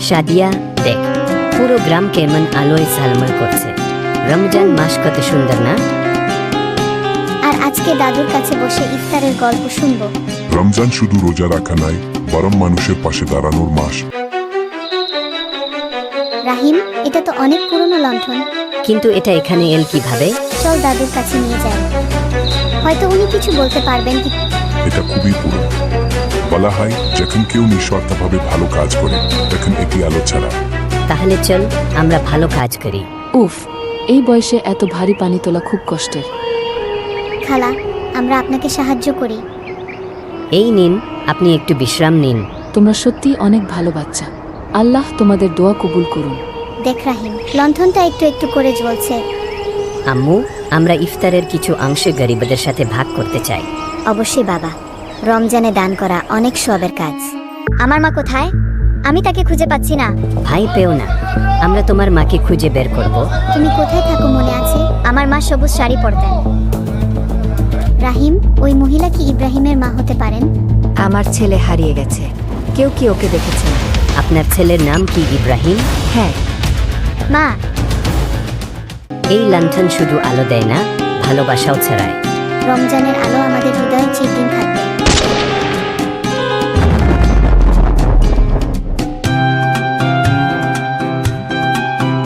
সাদিয়া, দেখ পুরো গ্রাম কেমন আলোয় ঝলমল করছে। রমজান মাস কত সুন্দর না? আর আজকে দাদুর কাছে বসে ইফতারের গল্প শুনবো। রমজান শুধু রোজা রাখা নাই, বরং মানুষের পাশে দাঁড়ানোর মাস। রাহিম, এটা তো অনেক পুরনো লণ্ঠন। কিন্তু এটা এখানে এল কিভাবে? চল দাদুর কাছে নিয়ে যাই, হয়তো উনি কিছু বলতে পারবেন। এটা খুবই পুরনো। বলা হয় যখন কেউ নিঃস্বার্থভাবে ভালো কাজ করে তখন একটি আলো ছাড়া। তাহলে চল আমরা ভালো কাজ করি। উফ, এই বয়সে এত ভারী পানি তোলা খুব কষ্টের। খালা, আমরা আপনাকে সাহায্য করি। এই নিন, আপনি একটু বিশ্রাম নিন। তোমরা সত্যি অনেক ভালো বাচ্চা। আল্লাহ তোমাদের দোয়া কবুল করুন। দেখ রাহিম, লণ্ঠনটা একটু একটু করে জ্বলছে। আম্মু, আমরা ইফতারের কিছু অংশ গরিবদের সাথে ভাগ করতে চাই। অবশ্যই বাবা, রমজানে দান করা অনেক সওয়াবের কাজ। আমার মা কোথায়? আমি তাকে খুঁজে পাচ্ছি না। ভাই পেও না, আমরা তোমার মাকে খুঁজে বের করব। তুমি কোথায় থাকো মনে আছে? আমার মা সবুজ শাড়ি পরতেন। রাহিম, ওই মহিলা কি ইব্রাহিমের মা হতে পারেন? আমার ছেলে হারিয়ে গেছে, কেউ কি ওকে দেখেছেন? আপনার ছেলের নাম কি ইব্রাহিম? হ্যাঁ। মা, এই লণ্ঠন শুধু আলো দেয় না, ভালোবাসাও ছড়ায়। রমজানের আলো আমাদের হৃদয়